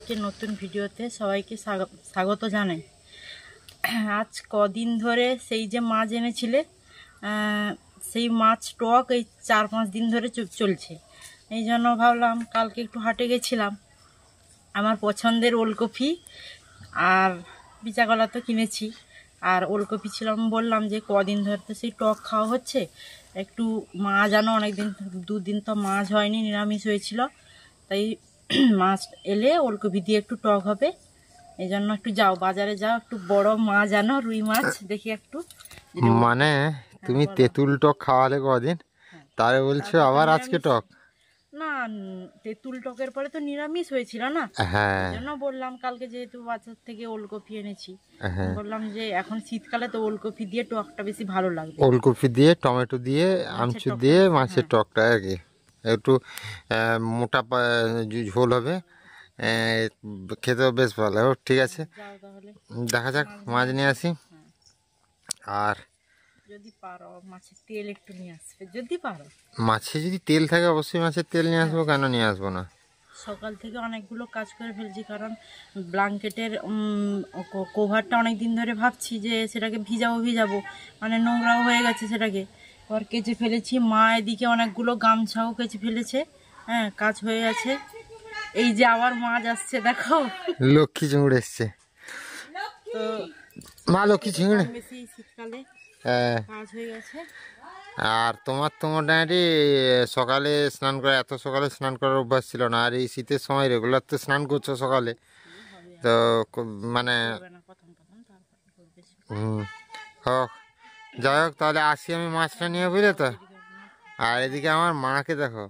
আজকে নতুন ভিডিওতে সবাইকে স্বাগত জানাই। আজ কদিন ধরে সেই যে মাছ এনেছিলে সেই মাছ টক এই 4-5 দিন ধরে চলছে। এই জন্য ভাবলাম কালকে একটু হাটে গেছিলাম, আমার পছন্দের ওলকপি আর বিচাকলা তো কিনেছি, আর ওলকপি ছিল। আমি বললাম যে কদিন ধরে তো সেই টক খাওয়া হচ্ছে, একটু মাছ আনো, অনেকদিন 2 দিন তো মাছ হয়নি, নিরামিষ হয়েছিল, তাই মাছ এলে ওলকপি দিয়ে একটু টক হবে। এই জন্য একটু যাও, বাজারে যাও, একটু বড় মাছ আনো, রুই মাছ দেখি একটু। মানে তুমি তেঁতুল টক খাওয়ালে কদিন, তারে বলছো আবার আজকে টক? না, তেঁতুল টকের পরে তো নিরামিষ হয়েছিল না, এই জন্য বললাম কালকে যেহেতু বাজার থেকে ওলকপি এনেছি, বললাম যে এখন শীতকালে তো ওলকপি দিয়ে টকটা বেশি ভালো লাগবে। ওলকপি দিয়ে, টমেটো দিয়ে, আমচুর দিয়ে মাছের টকটা আর কি একটু মোটা ঝোল হবে, খেতেও বেশ ভালো। ঠিক আছে, দেখা যাক, মাছ নিয়ে আসি। আর যদি পারো মাছের তেল একটু নিয়ে আসবে, যদি পারো। মাছে যদি তেল থাকে অবশ্যই মাছের তেল নিয়ে আসবো, কেন নিয়ে আসবো না। সকাল থেকে অনেকগুলো কাজ করে ফেলছি, কারণ ব্ল্যাঙ্কেটের কভারটা অনেক দিন ধরে ভাবছি যে সেটাকে ভিজাবো, মানে নোংরাও হয়ে গেছে, সেটাকে আবার কেচে ফেলেছি। মা এদিকে অনেকগুলো গামছাও কেচে ফেলেছে। হ্যাঁ, কাজ হয়ে আছে। এই যে আবার মাছ আসছে, দেখো, লক্ষ্মী চিংড়ি এসছে। তো মা লক্ষ্মী চিংড়ি বেশি শীতকালে কাজ হয়ে গেছে। আর তোমার তো মোটামুটি সকালে স্নান করে, এত সকালে স্নান করার অভ্যাস ছিল না, আর এই শীতের সময় রেগুলার তো স্নান করছো সকালে, তো মানে হোক, যাই হোক, তাহলে আসি আমি মাছটা নিয়ে, বুঝলে তো। আর এদিকে আমার মাকে দেখো,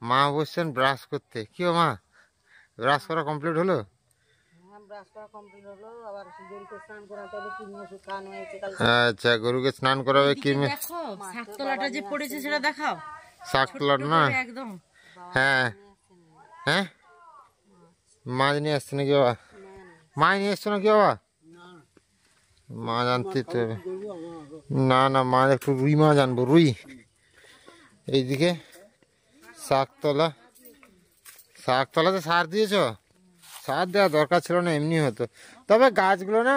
মা বসছেন ব্রাশ করতে। কি মা, ব্রাশ করা কমপ্লিট হলো? আচ্ছা, গরুকে স্নান করাবে। কি শাকতলাটা যে পড়েছে সেটা দেখাও। শাকতলা না? একদম। হ্যাঁ হ্যাঁ, মাছ নিয়ে আসছে নাকি বাবা? মাছ নিয়ে এসছো নাকি বাবা? মাছ আনতে হবে না, না মাছ একটু রুই মাছ আনবো, রুই। এইদিকে শাকতলাতে সার দিয়েছ? সার দেওয়া দরকার ছিল না, এমনি হতো। তবে গাছগুলো না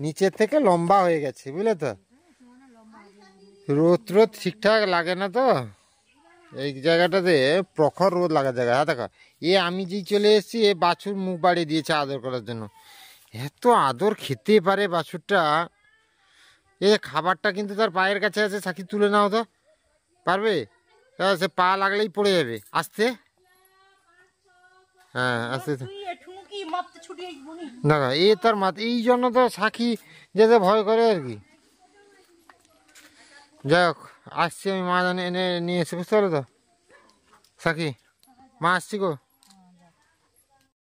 নিচের থেকে লম্বা হয়ে গেছে, বুঝলে তো। রোদ ঠিকঠাক লাগে না তো এই জায়গাটাতে, প্রখর রোদ লাগার জায়গা। হ্যাঁ দেখো, আমি যেই চলে এসেছি, বাছুর মুখ বাড়িয়ে দিয়েছে আদর করার জন্য। এত আদর খেতে পারে বাছুরটা। খাবারটা কিন্তু তার পায়ের কাছে আছে, সাকি তুলে নাও তো, পারবে? সে পা লাগলেই পড়ে যাবে। আস্তে, হ্যাঁ আস্তে। দেখো তার মাথা, এই জন্য তো সাকি যেতে ভয় করে আর কি। যাই হোক, আসছি আমি, মাছ এনে নিয়ে এসে, বুঝতে পারো তো সাকি, মা আসছি গো।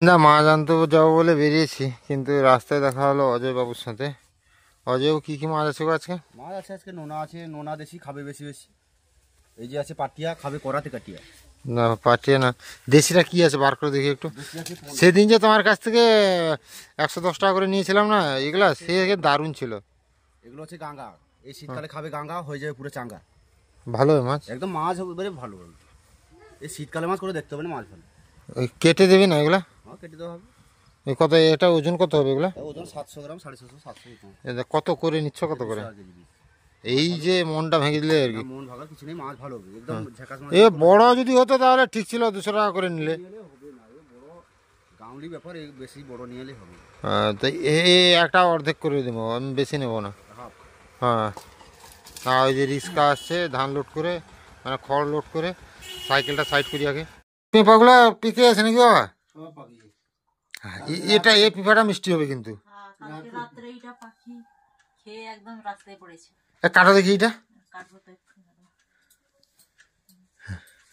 না, মাছ আনতে যাবো বলে বেরিয়েছি, কিন্তু রাস্তায় দেখা হলো অজয় বাবুর সাথে। অজয়ও কি মাছ আছে গো আজকে? মাছ আছে আজকে, নোনা আছে, নোনা দেশি খাবে বেশি। এই যে আছে পাটিয়া, খাবে করাতে কাটিয়া। না পাটিয়া না, দেশিটা কি আছে বার করে দেখি একটু। সেদিন যে তোমার কাছ থেকে 110 টাকা করে নিয়েছিলাম না এগুলা, সে দারুণ ছিল। এগুলো হচ্ছে গাঙ্গা, এই শীতকালে খাবে গাঙ্গা, হয়ে যাবে পুরো চাঙ্গা। ভালো মাছ, একদম মাছ হবে ভালো। এই শীতকালে মাছ করে দেখতে হবে না, মাছ ভালো। ওই কেটে দেবে না এগুলা? হ্যাঁ, কেটে দেওয়া হবে। এই কত, এটা ওজন কত হবে এগুলা? ওজন 700 গ্রাম, 650, 700। কত করে নিচ্ছ, কত করে? এই যে মনটা ভেঙে দিলে আর কি। মন ভাগার কিছু নেই, মাছ ভালো হবে একদম ঝাকাস মাছ। বড় যদি হতো তাহলে ঠিক ছিল, 200 টাকা করে নিলে। গাউলি ব্যাপার, বেশি বড় নিয়ে এলে হবে। তো একটা অর্ধেক করে দেবো, আমি বেশি নেবো না। হ্যাঁ, ওই যে রিক্সা আসছে ধান লোড করে, মানে খড় লোড করে, সাইকেলটা সাইড করি আগে। পেঁপাগুলো পিকে আছে নাকি বাবা? এটা এই পিঁপাটা মিষ্টি হবে কিন্তু। কাটো দেখি এটা,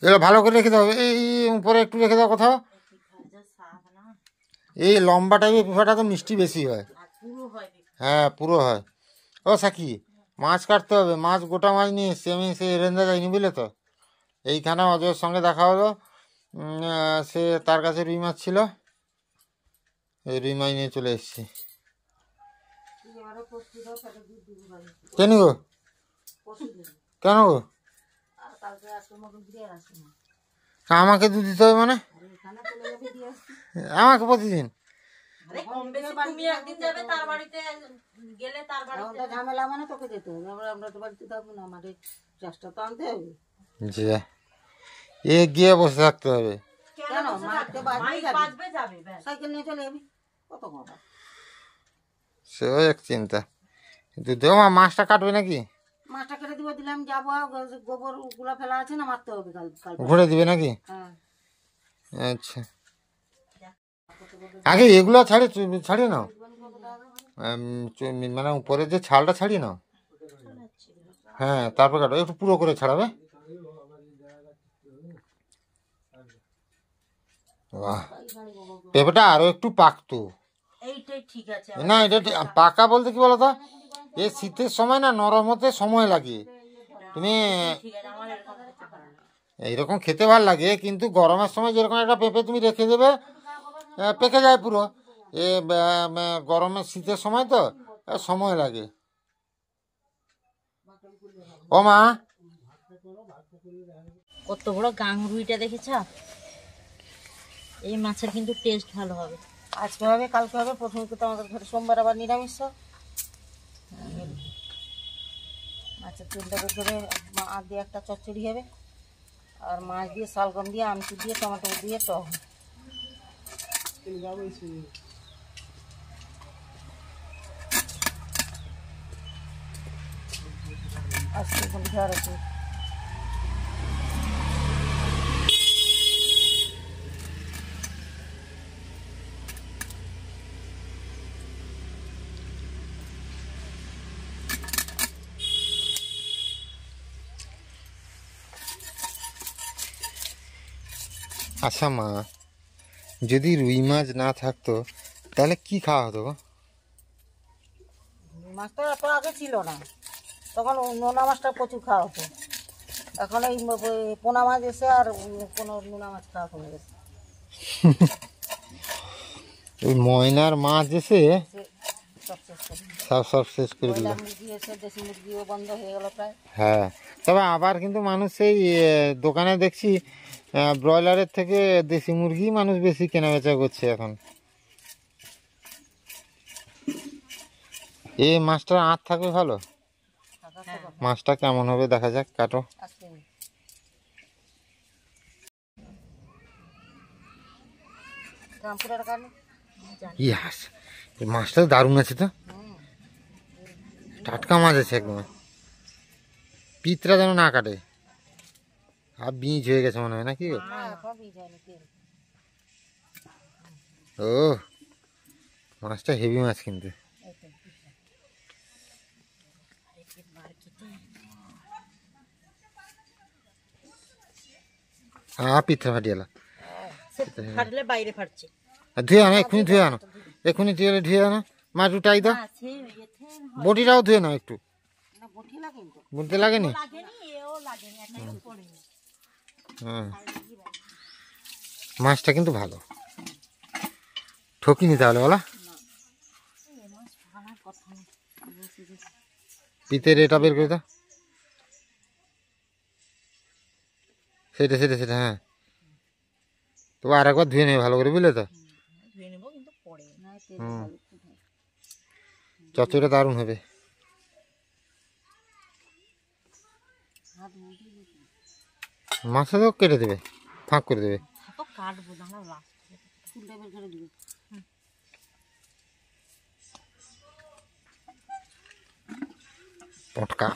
এগুলো ভালো করে রেখে দাও। এই উপরে একটু রেখে দাও কোথাও। এই লম্বা টাইপের পিঁপাটা তো মিষ্টি বেশি হয়। হ্যাঁ, পুরো হয়। ও সাকি, মাছ কাটতে হবে, মাছ গোটা মাছ নিয়ে এসছি আমি, সে এরেন্দা যাইনি, বুঝলে তো। এইখানে অজয়ের সঙ্গে দেখা হলো, সে তার কাছে রুই মাছ ছিল, এই রুই মাছ নিয়ে চলে এসছি। কেন গো, কেন গো? আমাকে দুধ দিতে হবে মানে? আমাকে প্রতিদিন আরে কম বেশি তুমি একদিন যাবে তার বাড়িতে, গেলে তার বাড়িতে ঝামেলা মানে তোকে যেতে হবে, আমরা তো বাড়িতে থাকবো না, আমাদের চেষ্টা তো আনতে হবে। জি, এ গিয়ে বসে থাকতে হবে। কেন মাঠে বাজবে যাবে ব্যাস। সাইকেল নিয়ে চলে যাবি, কত কথা। সেও এক চিন্তা। কিন্তু দেও মা, মাছটা কাটবে নাকি? মাছটা কেটে দিবে, দিলাম যাবো, গোবর গুলা ফেলা আছে না, মারতে হবে কাল কাল। ঘুরে দিবে নাকি? হ্যাঁ আচ্ছা, আগে এগুলো ছাড়িয়ে নাও, মানে উপরে যে ছালটা ছাড়িয়ে নাও। হ্যাঁ, তারপর কাটো, একটু পুরো করে ছাড়াবে। বাহ, পেঁপেটা আরো একটু পাকতো। এইটাই ঠিক আছে। না, এটা পাকা বলতে কি বলতো, এই শীতের সময় না নরম হতে সময় লাগে। তুমি ঠিক আছে, আমার এরকম খেতে ভালো লাগে। এইরকম খেতে ভালো লাগে, কিন্তু গরমের সময় যেরকম একটা পেঁপে তুমি রেখে দেবে, পেকে যায় পুরো। এ গরমের শীতের সময় তো সময় লাগে। ও মা, কত বড় গাংরুইটা দেখেছ? এই মাছের কিন্তু টেস্ট ভালো হবে। আজকে হবে, কালকে হবে, প্রথমে তো আমাদের ঘরে সোমবার আবার নিরামিষ। মাছের তেলটা করে মাছ দিয়ে একটা চচ্চড়ি হবে, আর মাছ দিয়ে শালগম দিয়ে আমচু দিয়ে টমেটো দিয়ে টক। আজকে ঘর আছে। আচ্ছা মা, যদি রুই মাছ না থাকতো তাহলে কি খাওয়া হতো গো? মাছটা এত আগে ছিল না, তখন নোনা মাছটা প্রচুর খাওয়া হতো। এখন এই পোনা মাছ এসে আর কোনো নোনা মাছ খাওয়া কমে গেছে। ওই ময়নার মাছ এসে সব শেষ করে সব শেষ করে দিল। মুরগি এসে, দেশি মুরগিও বন্ধ হয়ে গেল প্রায়। হ্যাঁ, তবে আবার কিন্তু মানুষ সেই দোকানে দেখছি ব্রয়লারের থেকে দেশি মুরগি মানুষ বেশি কেনা বেচা করছে এখন। এই মাছটার আঁত থাকবে ভালো। মাছটা কেমন হবে দেখা যাক, কাটো। আজকে রামপুরের কারণে ইয়াস, এই মাছটা দারুণ আছে তো, টাটকা মাছ আছে একদম। পিতরা যেন না কাটে, আর বীজ হয়ে গেছে মনে হয় নাকি? ও, মাছটা হেভি মাছ কিন্তু। পিতরা ফাটিয়ালা, ফাটলে বাইরে ফাটছে। ধুয়ে আনো, এক্ষুনি ধুয়ে আনো, এক্ষুনি ধুয়ে আনো। মা একটু টাই দাও, বটিটাও ধুয়ে নাও একটু। বলতে লাগেনি? হ্যাঁ, মাছটা কিন্তু ভালো, ঠকিনি তাহলে বলা। পিতের এটা বের করে দাও, সেটা সেটা সেটা হ্যাঁ, তবু আর একবার ধুয়ে নেবে ভালো করে, বুঝলে তো? হুম, চচ্চড়িটা দারুণ হবে। মাছটা তো কেটে দেবে, ফাঁক করে দেবে। পটকা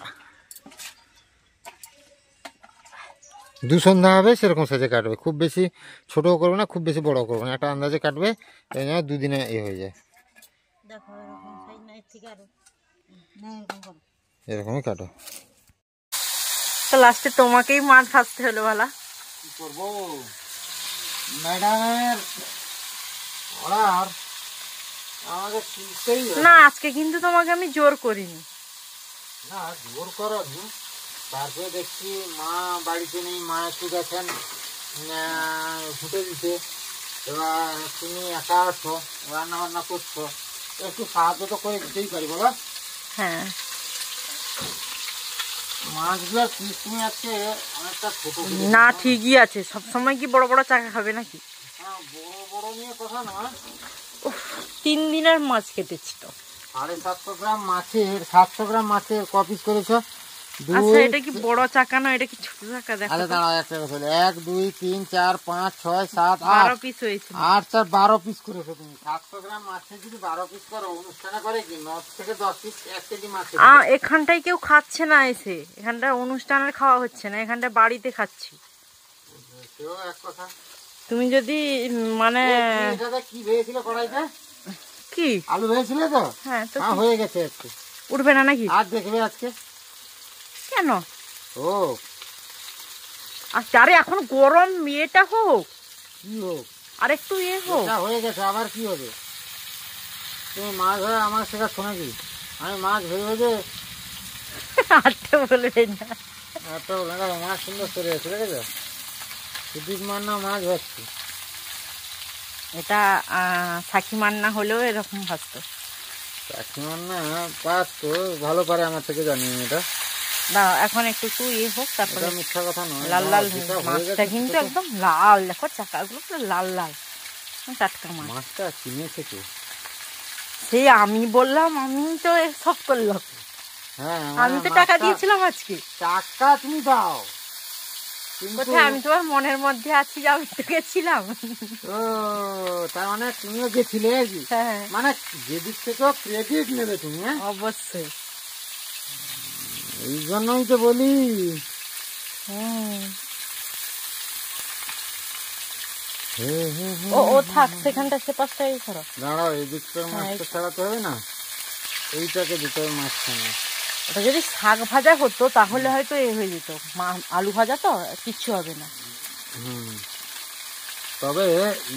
সন্ধ্যা হবে সেরকম সাইজে কাটবে, খুব বেশি ছোটও করবে না, খুব বেশি বড়ও করবে না, একটা আন্দাজে কাটবে, এই জন্য দুদিনে এ হয়ে যায়। এরকমই কাটো। তো লাস্টে তোমাকেই মাছ ভাজতে হলো বলা। কি করবো, ম্যাডামের অর্ডার আমাকে শুনতেই হবে। না, আজকে কিন্তু তোমাকে আমি জোর করিনি। না, জোর করনি। তারপরে দেখছি মা বাড়িতে নেই, মা একটু গেছেন ফুটে দিতে, এবার তুমি একা আছো, রান্না বান্না করছো, একটু সাহায্য তো করে দিতেই পারি বলো। হ্যাঁ, মাছগুলোর পিস তুমি আজকে অনেকটা ছোট। না ঠিকই আছে, সবসময় কি বড় বড় চাকা খাবে নাকি? হ্যাঁ, বড় বড় নিয়ে কথা নয়, 3 দিনের মাছ কেটেছি তো। 750 গ্রাম মাছের 700 গ্রাম মাছের ক পিস করেছো? আচ্ছা এটা কি বড় চাকা না, এটা কি ছোট চাকা? দেখো আরে দাঁড়াও একটা কথা বলি, 1 2 3 4 5 6 7 12 8 পিস হয়েছে। 8 4 12 পিস করেছো তুমি। 700 গ্রাম মাছের যদি 12 পিস করো, অনুষ্ঠানে করে কি 9 থেকে 10 পিস 1 কেজি মাছ। এখানটায় কেউ খাচ্ছে না, এসে এখানটা অনুষ্ঠানের খাওয়া হচ্ছে না, এখানটা বাড়িতে খাচ্ছি। সেও এক কথা। তুমি যদি মানে এটাতে কি ভেজেছিলে কড়াইতে? কি আলু ভেজেছিলে তো? হ্যাঁ তো হ্যাঁ হয়ে গেছে একটু। উঠবে না নাকি? আর দেখবে আজকে কেন? ও আরে এখন গরম, এটা হোক কি হোক আর একটু হোক। এটা হয়ে গেছে, আবার কি হবে? তুমি মাছ ধরা আমার শেখাচ্ছ নাকি? আমি মাছ ভেজে ভেজে আটটা বলবে না। এত মাছ সুন্দর করে গেছে, দেখেছো? সুদীপ মান্না মাছ ভাজছি। এটা সাকি মান্না হলেও এরকম ভাজতো। সাকি মান্না পাস তো ভালো পারে আমার থেকে, জানি এটা। না এখন একটু হোক, তারপরে মিথ্যা কথা নয়। লাল লাল মাছটা কিন্তু একদম লাল, দেখো চাকাগুলো পুরো লাল লাল, টাটকা মাছ। মাছটা কিনেছে কে? সেই আমি বললাম, আমি তো সব করলাম। হ্যাঁ আমি তো টাকা দিয়েছিলাম আজকে। টাকা তুমি দাও, কোথায়? আমি তোমার মনের মধ্যে আছি যে আমি তো গেছিলাম। ও তার মানে তুমিও গেছিলে আর কি? হ্যাঁ মানে যেদিক থেকেও ক্রেডিট নেবে তুমি। হ্যাঁ অবশ্যই, এই জন্যই তো বলি। ও থাক সেখানটা, সে পাশটাই করো। দাঁড়াও, এই দিকটার মাছটা ছাড়াতে হবে না, এইটাকে দিতে হবে মাঝখানে। ওটা যদি শাক ভাজা হতো তাহলে হয়তো হয়ে যেত, আলু ভাজা তো কিচ্ছু হবে না। তবে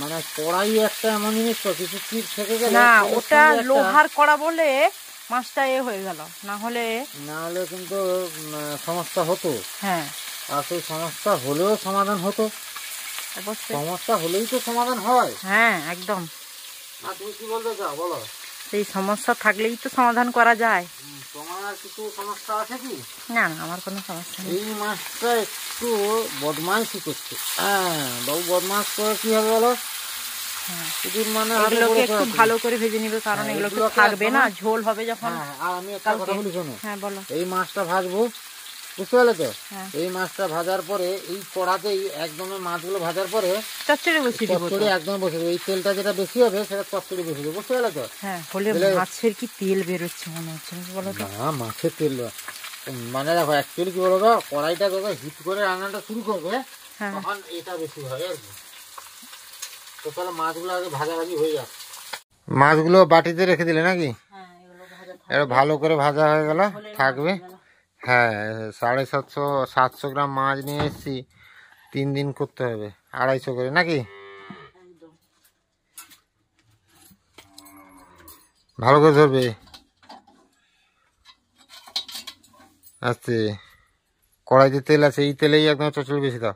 মানে কড়াই একটা এমন জিনিস তো, কিছু চিপ থেকে গেলে না, ওটা লোহার কড়া বলে মাছটা হয়ে গেল, না হলে কিন্তু সমস্যা হতো। হ্যাঁ আর সেই সমস্যা হলেও সমাধান হতো। অবশ্যই, সমস্যা হলেই তো সমাধান হয়। হ্যাঁ একদম। না তুমি কি বলতে চাও বলো? সেই সমস্যা থাকলেই তো সমাধান করা যায়। তোমার কিছু সমস্যা আছে কি? না না, আমার কোনো সমস্যা নেই। এই মাছটা একটু বদমাইশি করছে। হ্যাঁ বাবু, বদমাইশ করে কি হবে বলো? মানে এগুলোকে একটু ভালো করে ভেজে নিবে, কারণ এগুলো তো থাকবে না, ঝোল হবে যখন। আর আমি একটা কথা বলি শোনো। হ্যাঁ বলো। এই মাছটা ভাজবো, বুঝতে পারলে তো? এই মাছটা ভাজার পরে এই কড়াতেই একদম মাছগুলো ভাজার পরে চচ্চড়ি বসিয়ে দিব। চচ্চড়ি একদম বসিয়ে দেবো। এই তেলটা যেটা বেশি হবে সেটা চচ্চড়ি বসিয়ে দেবো, বুঝতে পারলে তো? হ্যাঁ, হলে মাছের কি তেল বেরোচ্ছে মনে হচ্ছে বলো তো? না, মাছের তেল মানে দেখো অ্যাকচুয়ালি কি বলো তো, কড়াইটা যখন হিট করে রান্নাটা শুরু করবে তখন এটা বেশি হয় আর কি। তো তাহলে মাছগুলো আগে ভাজাভাজি হয়ে যাবে। মাছগুলো বাটিতে রেখে দিলে নাকি? এটা ভালো করে ভাজা হয়ে গেল, থাকবে। হ্যাঁ 750 গ্রাম মাছ নিয়ে এসেছি, 3 দিন করতে হবে, 250 করে নাকি? ভালো করে ধরবে। আচ্ছা, কড়াইতে তেল আছে, এই তেলেই একদম চচ্চড়ি বেশি দাও,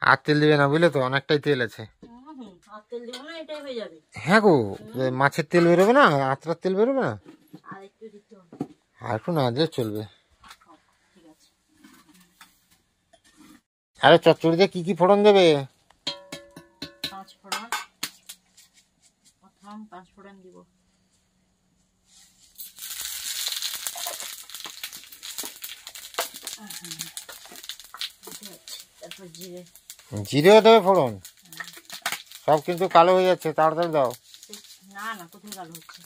আর তেল দিবে না, বুঝলে তো? অনেকটাই তেল আছে। হ্যাঁ গো, মাছের তেল বেরোবে না, আতরার তেল বেরোবে না, আর একটু না দিলে চলবে। আরে চচ্চড়িতে কি কি ফোড়ন দেবে? 5 ফোড়ন, প্রথম 5 ফোড়ন দিব। তারপর জিরে। জিরেও দেবে ফোড়ন? সব কিন্তু কালো হয়ে যাচ্ছে, তাড়াতাড়ি দাও। না না, কোথায় কালো হচ্ছে?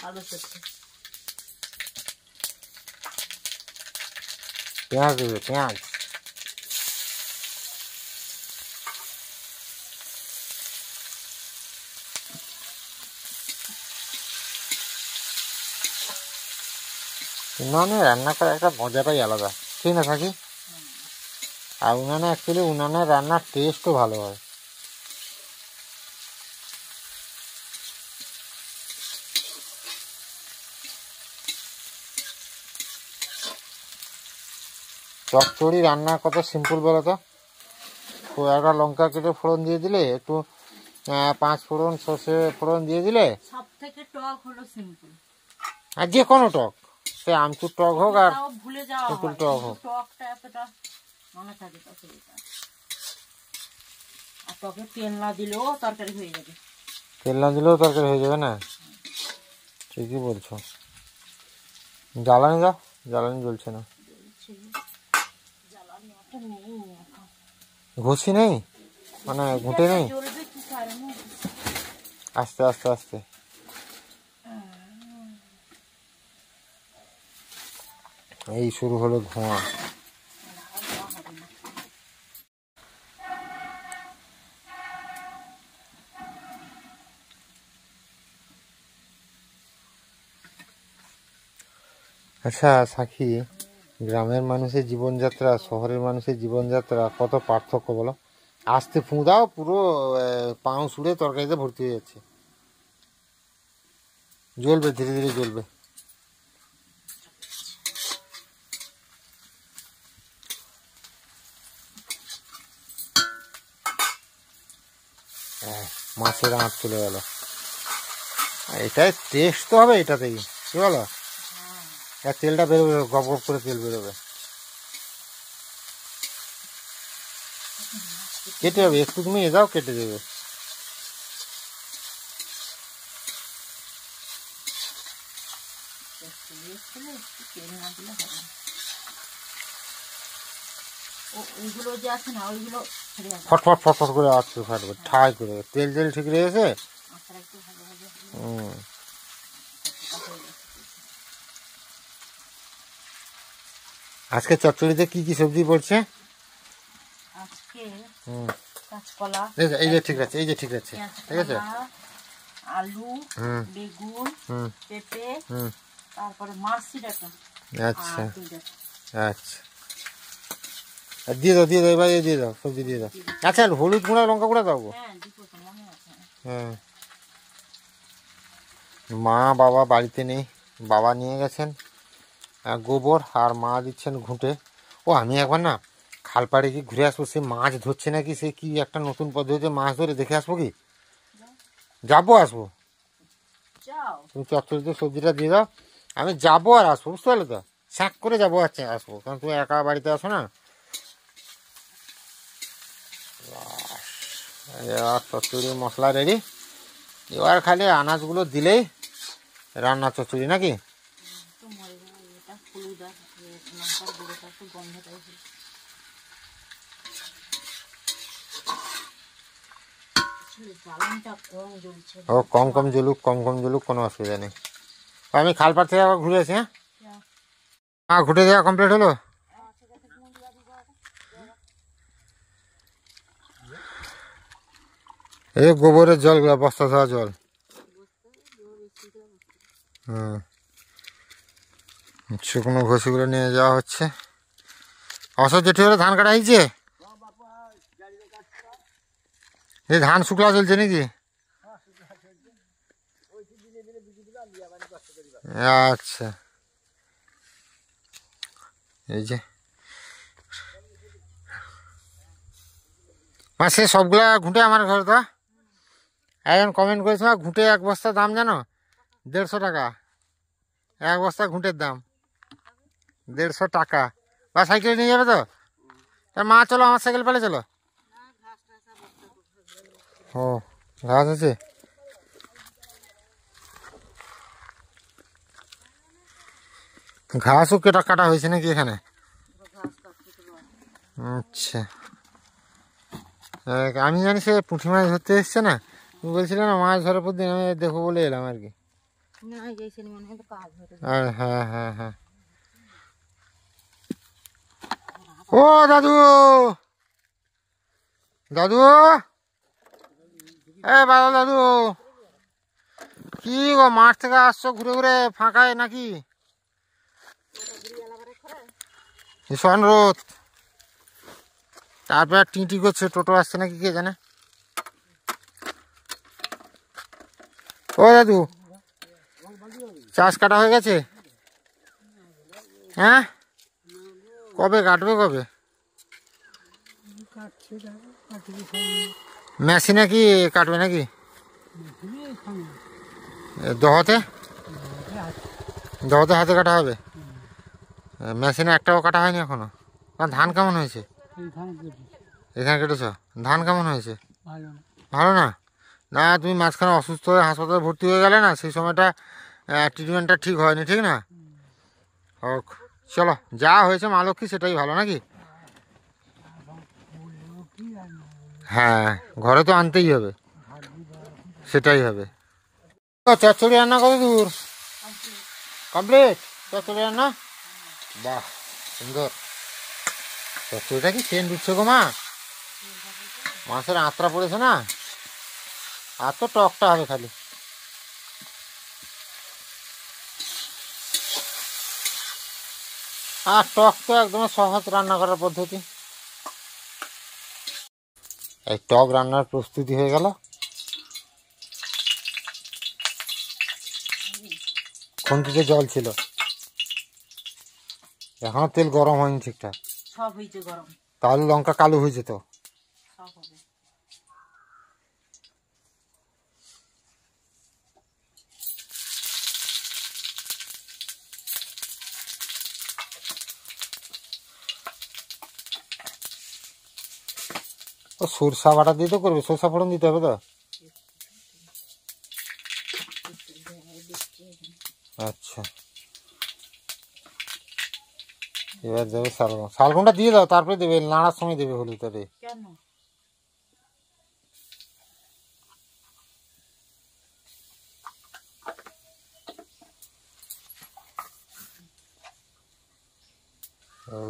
কালো হচ্ছে। পেঁয়াজ দেবে, পেঁয়াজ। উনানে রান্না করা একটা মজাটাই আলাদা, ঠিক না থাকি? আর উনানে অ্যাকচুয়ালি উনানের রান্নার টেস্টও ভালো হয়। চচ্চড়ি রান্না কত সিম্পল বলো তো? একটা লঙ্কা কেটে ফোড়ন দিয়ে দিলে, একটু 5 ফোড়ন সর্ষে ফোড়ন দিয়ে দিলে। সব থেকে টক হলো সিম্পল। আর যে কোনো টক, সে আমচুর টক হোক আর ভুলে যাওয়া তেঁতুল টক হোক, টকটা এতটা মনে থাকে চচ্চড়িটা। টকে তেল না দিলেও তরকারি হয়ে যাবে। তেল না দিলেও তরকারি হয়ে যাবে না? ঠিকই বলছো। জ্বালানি দাও, জ্বালানি জ্বলছে না। ঘষি নেই মানে ঘুঁটে নেই? জ্বলবে কি কারণে? আস্তে আস্তে আস্তে। এই শুরু হলো ধোঁয়া। আচ্ছা সাক্ষী, গ্রামের মানুষের জীবনযাত্রা শহরের মানুষের জীবনযাত্রা কত পার্থক্য বলো? আস্তে ফুঁ দাও, পুরো পাও সুড়ে তরকারিতে ভর্তি হয়ে যাচ্ছে। জ্বলবে, ধীরে ধীরে জ্বলবে। মাছের আঁচ চলে গেল। এটাই টেস্ট তো হবে এটাতেই, কি বলো? আর তেলটা বেরোবে, গপ গপ করে তেল বেরোবে। কেটে হবে, একটু তুমি এ দাও, কেটে দেবে। ওইগুলো যে আছে না, ওইগুলো ফটফট ফটফট করে আসছে, ফাটবে ঠাই করে। তেল তেল ঠিক রয়েছে। আজকে চচ্চড়িতে কি কি সবজি পড়ছে? আজকে কাঁচকলা, এই যে ঠিক আছে, এই যে ঠিক আছে, ঠিক আছে। আলু, বেগুন, পেঁপে, তারপরে মাছি ডাটা। আচ্ছা আচ্ছা, দিয়ে দাও, দিয়ে দাও, এবার দিয়ে দাও, সবজি দিয়ে দাও। আচ্ছা, হলুদ গুঁড়া লঙ্কা গুঁড়া দাও। হ্যাঁ, মা বাবা বাড়িতে নেই, বাবা নিয়ে গেছেন গোবর, আর মা দিচ্ছেন ঘুঁটে। ও আমি একবার না খালপাড়ে কি ঘুরে আসবো, সে মাছ ধরছে নাকি, সে কি একটা নতুন পদ্ধতিতে মাছ ধরে দেখে আসবো। কি যাবো, আসবো। তুমি চচ্চড়িতে সবজিটা দিয়ে দাও, আমি যাবো আর আসবো, বুঝতে পারলে তো? শাক করে যাবো, আচ্ছা আসবো, কারণ তুমি একা বাড়িতে আসো না। এবার চচ্চড়ির মশলা রেডি। এবার খালি আনাজগুলো দিলেই রান্না চচ্চড়ি নাকি? ও কম কম জ্বলুক, কম কম জ্বলুক, কোনো অসুবিধা নেই। আমি খালপাড় থেকে আবার ঘুরে আসি। হ্যাঁ, হ্যাঁ, ঘুটে দেওয়া কমপ্লিট হলো। এই গোবরের জলগুলো, বস্তা ধোয়া জল। হ্যাঁ, শুকনো ঘষিগুলো নিয়ে যাওয়া হচ্ছে। অসহ্য জেঠি হলে ধান কাটা হয়েছে? এই ধান শুকলা চলছে নাকি? আচ্ছা, এই যে সে সবগুলা ঘুঁটে আমার ঘরে তো। একজন কমেন্ট করেছিল, ঘুঁটে এক বস্তা দাম জানো? 150 টাকা। এক বস্তা ঘুঁটের দাম 150 টাকা। বা সাইকেলে নিয়ে যাবে তো? মা চলো, আমার সাইকেল পেলে চলো। ও ঘাস আছে। ঘাসও কেটা কাটা হয়েছে নাকি এখানে? আচ্ছা, আমি জানি সে পুঁটি মাছ ধরতে এসছে না, তুমি বলছিলে না মাছ ধরার পর দিন, আমি দেখবো বলে এলাম আর কি। হ্যাঁ হ্যাঁ হ্যাঁ। ও দাদু, দাদু, এ বাবা দাদু, কি গো মাঠ থেকে আসছো ঘুরে ঘুরে ফাঁকায় নাকি? ভীষণ রোদ, তারপর টিঁটি করছে, টোটো আসছে নাকি কে জানে। ও দাদু, চাষ কাটা হয়ে গেছে? হ্যাঁ, কবে কাটবে, কবে? মেশিনে কি কাটবে নাকি? দহতে দহতে হাতে কাটা হবে? মেশিনে একটাও কাটা হয়নি এখনো? ধান কেমন হয়েছে? এখানে কেটেছ? ধান কেমন হয়েছে? ভালো না? না, তুমি মাঝখানে অসুস্থ হয়ে হাসপাতালে ভর্তি হয়ে গেলে না, সেই সময়টা ট্রিটমেন্টটা ঠিক হয়নি, ঠিক না? হোক, চলো, যা হয়েছে মা লক্ষ্মী সেটাই ভালো নাকি? হ্যাঁ, ঘরে তো আনতেই হবে, সেটাই হবে। চচ্চড়ি রান্না কত দূর কমপ্লিট? চচ্চড়ি রান্না, বাহ সুন্দর। চচ্চড়িটা কি সেন্ট উঠছে গো মা? মাছের আঁতরা পড়েছে না, আর তো টকটা হবে খালি। আর টক তো একদম সহজ রান্না করার পদ্ধতি। এই টক রান্নার প্রস্তুতি হয়ে গেল। খুন্তিতে জল ছিল, এখনো তেল গরম হয়নি ঠিকঠাক। সব হয়েছে গরম, তাহলে লঙ্কা কালো হয়ে যেত। সব হবে। ও সরষা বাটা দিয়ে তো করবে, সরষা ফোড়ন দিতে হবে তো। আচ্ছা, এবার দেবে শালগম। শালগমটা দিয়ে দাও, তারপরে দেবে, নাড়ার সময় দেবে হলুদটা দিয়ে। কেন?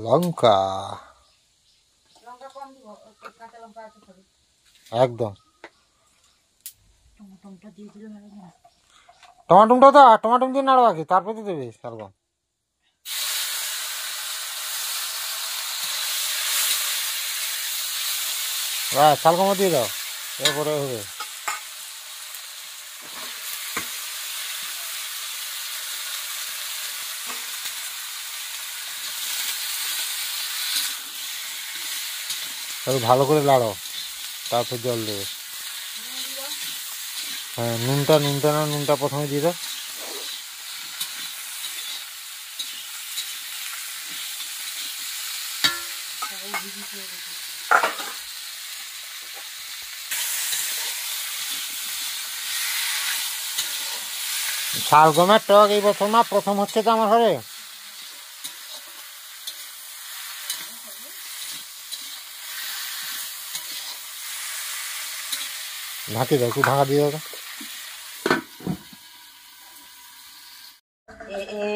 লঙ্কা একদম। টমেটোটা দিয়ে দিলে ভালো না? টমাটমটা তো টমাটম দিয়ে নাড়ো আগে, তারপরে তো দেবে শালগম। শালগমও দিয়ে দাও, এরপরে হবে। ভালো করে লাড়ো, তারপর জল দেবে। হ্যাঁ, নুনটা প্রথমে দিয়ে দাও। শালগমের টক এই বছর মা প্রথম হচ্ছে তো আমার ঘরে। ঢাকি দাও, একটু ঢাকা দিয়ে দাও।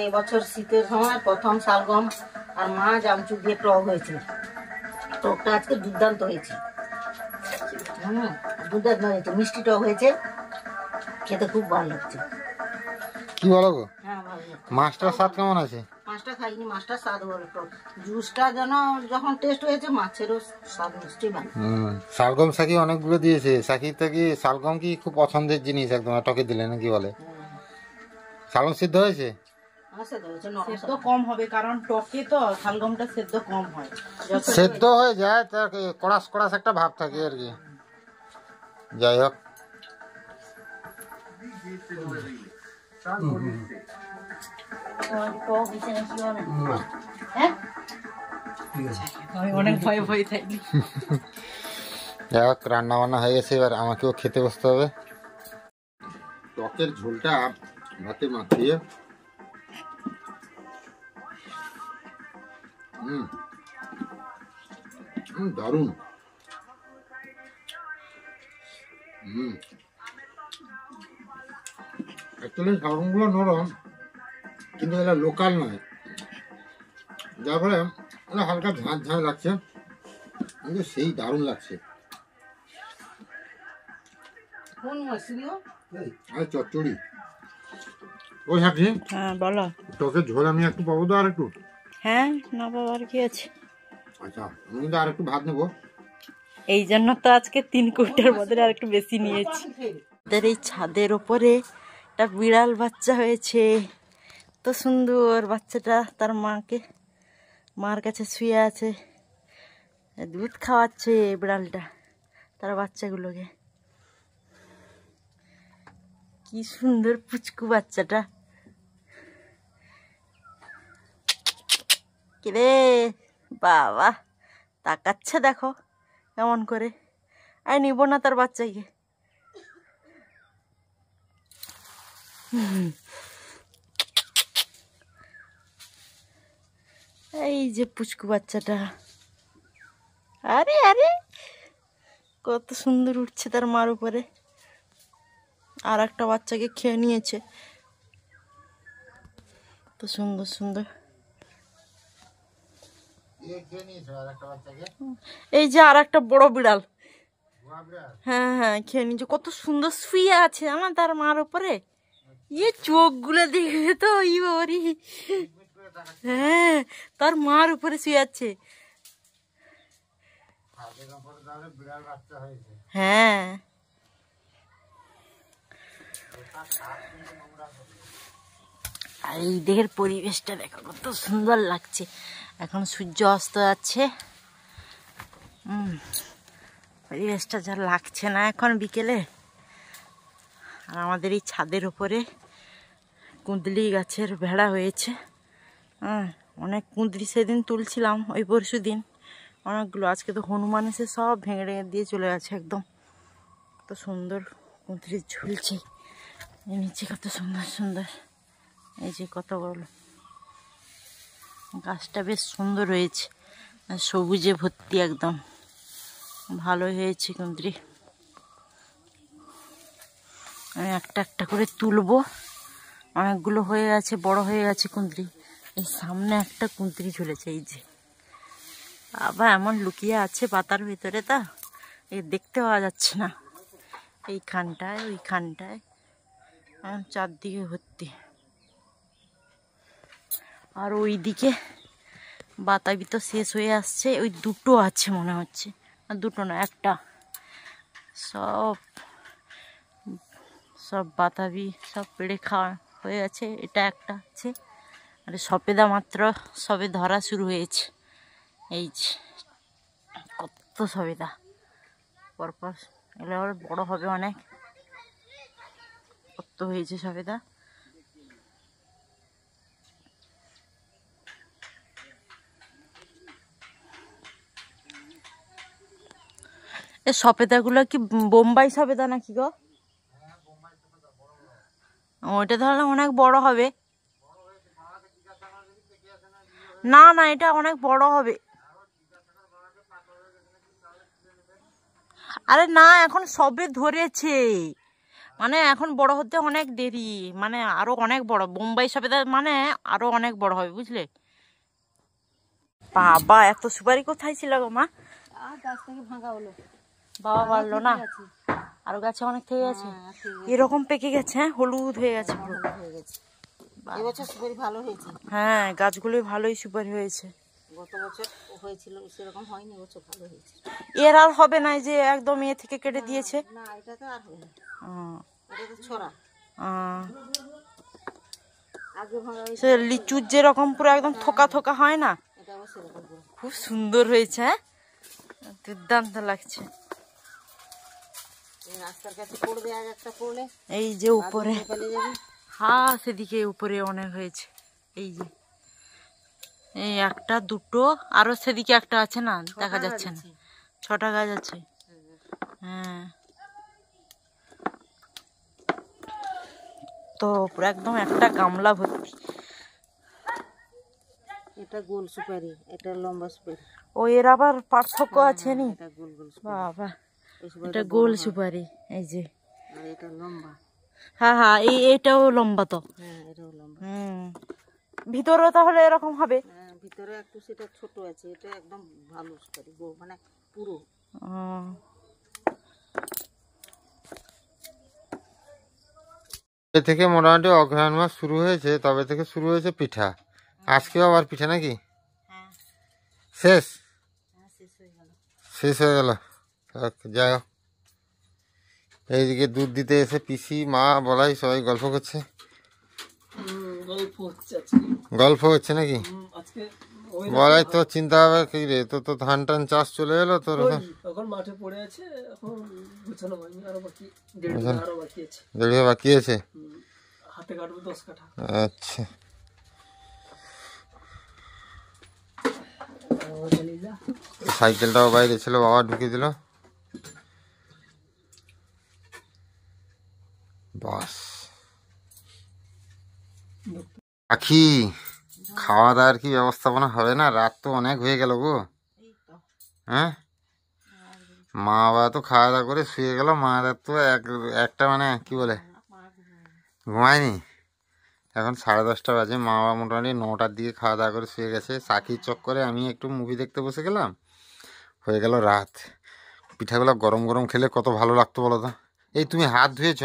এবছর শীতের সময় প্রথম শালগম আর মাছ আমচুর দিয়ে টক হয়েছে। টকটা আজকে দুর্দান্ত হয়েছে, দুর্দান্ত হয়েছে, মিষ্টি টক হয়েছে, খেতে খুব ভালো লাগছে। কি বলো গো? হ্যাঁ, ভালো লাগছে। মাছটার স্বাদ কেমন আছে? মাছটা খাইনি, মাছটা স্বাদ ভালো, টক জুসটা যেন যখন টেস্ট হয়েছে মাছেরও স্বাদ মিষ্টি ভালো। শালগম সাকি অনেকগুলো দিয়েছে, সাকির থেকে শালগম কি খুব পছন্দের জিনিস, একদম টকে দিলে নাকি বলে। শালগম সিদ্ধ হয়েছে? সেদ্ধ কম হবে, কারণ টকে তো শালগমটা সেদ্ধ কম হয়। সেদ্ধ হয়ে যায়, তার কড়াস কড়াস একটা ভাব থাকে আর কি। যাই হোক, আমি অনেক ভয়ে ভয়ে থাকি। যাই হোক, রান্না বান্না হয়ে গেছে, এবার আমাকেও খেতে বসতে হবে। টকের ঝোলটা ভাতে মাখিয়ে দারুণ। অ্যাকচুয়ালি শালগমগুলো নরম, কিন্তু এটা লোকাল নয়, যার ফলে এটা হালকা ঝাঁঝ ঝাঁঝ লাগছে, কিন্তু সেই দারুণ লাগছে। আর চচ্চড়ি, ও সাথী, হ্যাঁ বলো। টকের ঝোল আমি একটু পাবো তো? আর একটু? হ্যাঁ, না বাবার কি আছে। আচ্ছা, আমি কিন্তু আর একটু ভাত নেবো। এই জন্য তো আজকে 3 কুইন্টাল বদলে আর একটু বেশি নিয়েছি। আমাদের এই ছাদের ওপরে একটা বিড়াল বাচ্চা হয়েছে, তো সুন্দর বাচ্চাটা। তার মার কাছে শুয়ে আছে, দুধ খাওয়াচ্ছে বিড়ালটা তার বাচ্চাগুলোকে। কি সুন্দর পুচকু বাচ্চাটা। কিরে বাবা, তাকাচ্ছে দেখো কেমন করে। আর নিব না তার বাচ্চাকে। এই যে পুচকু বাচ্চাটা, আরে আরে কত সুন্দর উঠছে তার মার উপরে। আর একটা বাচ্চাকে খেয়ে নিয়েছে, তো সুন্দর সুন্দর। এই যে আর একটা বড় বিড়াল, হ্যাঁ হ্যাঁ খেয়ে নিয়েছে। কত সুন্দর শুয়ে আছে আমার তার মার উপরে। ইয়ে চোখ গুলো দেখবে তো, ইরি হ্যাঁ তার মার উপরে শুয়ে আছে। হ্যাঁ আর এই দেহের পরিবেশটা দেখো কত সুন্দর লাগছে। এখন সূর্য অস্ত যাচ্ছে। পরিবেশটা যা লাগছে না এখন বিকেলে। আর আমাদের এই ছাদের উপরে কুঁদলি গাছের ভেড়া হয়েছে। অনেক কুঁদলি সেদিন তুলছিলাম, ওই পরশু দিন অনেকগুলো। আজকে তো হনুমান এসে সব ভেঙে ভেঙে দিয়ে চলে গেছে একদম। কত সুন্দর কুঁদলি ঝুলছে নিচে, কত সুন্দর সুন্দর। এই যে কত বড় গাছটা, বেশ সুন্দর হয়েছে, সবুজে ভর্তি একদম, ভালো হয়েছে কুঁদরি। আমি একটা একটা করে তুলবো, অনেকগুলো হয়ে গেছে, বড় হয়ে গেছে কুঁদরি। এই সামনে একটা কুঁদরি ঝুলেছে, এই যে আবার এমন লুকিয়ে আছে পাতার ভিতরে, তা দেখতে পাওয়া যাচ্ছে না। এইখানটায় ওইখানটায় চারদিকে ভর্তি। আর ওইদিকে বাতাবি তো শেষ হয়ে আসছে, ওই দুটো আছে মনে হচ্ছে, আর দুটো না একটা। সব সব বাতাবি সব পেড়ে খাওয়া হয়ে গেছে, এটা একটা আছে। আর সবেদা মাত্র সবে ধরা শুরু হয়েছে। এই যে কত সবেদা পরপর, এগুলো আবার বড় হবে অনেক। কত হয়েছে সবেদা। এই সবেদাগুলো কি বোম্বাই সবেদা নাকি গো? ওইটা তাহলে অনেক বড় হবে। না না, এটা অনেক বড় হবে। আরে না, এখন সবে ধরেছে, মানে এখন বড় হতে অনেক দেরি, মানে আরো অনেক বড়। বোম্বাই সবেদা মানে আরো অনেক বড় হবে, বুঝলে? বাবা এত সুপারি কোথায় ছিল গো মা? গাছ থেকে ভাঙা হলো, বাবা পারলো না, আরো গাছে অনেক থেকে গেছে। এরকম পেকে গেছে, হ্যাঁ হলুদ হয়ে গেছে পুরো। হয়ে গেছে। এবছর সুপারি ভালো হয়েছে। হ্যাঁ গাছগুলো ভালোই সুপারি হয়েছে। গত বছর হয়েছিল সেরকম হয়নি, এবছর ভালো হয়েছে। এর আর হবে না, যে একদম এ থেকে কেটে দিয়েছে। না এটা তো আর হবে না, এটা তো ছড়া। আগে ভাঙা হয়েছে। সে লিচুর যেরকম পুরো একদম থোকা থোকা হয় না, এটা আবার সেরকম করে। খুব সুন্দর হয়েছে, হ্যাঁ দুর্দান্ত লাগছে। রাস্তার কাছে পড়বে, আর একটা পড়লে এই যে উপরে, ফেলে যাবে। হ্যাঁ সেদিকে উপরে অনেক হয়েছে। এই যে এই একটা দুটো, আরো সেদিকে একটা আছে না, দেখা যাচ্ছে না। 6টা গাছ আছে, হ্যাঁ। তো পুরো একদম একটা গামলা ভর্তি। এটা গোল সুপারি, এটা লম্বা সুপারি। ও এর আবার পার্থক্য আছে নি? এটা গোল গোল বাবা এটা গোল সুপারি, এই যে। আর এটা লম্বা। হ্যাঁ হ্যাঁ এটাও লম্বা তো। হ্যাঁ এটাও লম্বা। ভিতরেও তাহলে এরকম হবে। হ্যাঁ ভিতরে একটু সেটা ছোট আছে, এটা একদম ভালো সুপারি, মানে পুরো। এ থেকে মোটামুটি অগ্রহায়ণ মাস শুরু হয়েছে, তবে থেকে শুরু হয়েছে পিঠা। আজকেও আবার পিঠা নাকি? শেষ শেষ হয়ে গেল। যাই হোক, এইদিকে দুধ দিতে এসে পিসি মা বলাই সবাই গল্প করছে। গল্প হচ্ছে নাকি? বলাই তো চিন্তা হবে কি রে, তো তো ধান টান চাষ চলে এলো তোর, এখন মাঠে পড়ে আছে, এখন গোছানো হয়নি, আরো বাকি দেড় বাকি আছে, হাতে কাটবো 10 কাঠা। আচ্ছা সাইকেলটাও বাইরে ছিল, বাবা ঢুকিয়ে দিল। বাস পাখি, খাওয়া দাওয়ার কি ব্যবস্থাপনা হবে না? রাত তো অনেক হয়ে গেল গো। হ্যাঁ, মা বাবা তো খাওয়া দাওয়া করে শুয়ে গেল, মায়ের তো একটা মানে কি বলে ঘুমায়নি। এখন 10:30 বাজে, মা বাবা মোটামুটি 9টার দিকে খাওয়া দাওয়া করে শুয়ে গেছে। সাকির চক্করে আমি একটু মুভি দেখতে বসে গেলাম, হয়ে গেল রাত। পিঠাগুলো গরম গরম খেলে কত ভালো লাগতো বলো তো। এই তুমি হাত ধুয়েছ?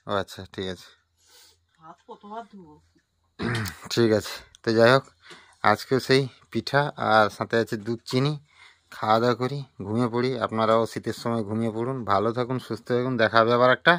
ও আচ্ছা, ঠিক আছে ঠিক আছে। তো যাই হোক, আজকেও সেই পিঠা আর সাথে আছে দুধ চিনি। খাওয়া দাওয়া করি, ঘুমিয়ে পড়ি। আপনারাও শীতের সময় ঘুমিয়ে পড়ুন, ভালো থাকুন, সুস্থ থাকুন। দেখা হবে আবার একটা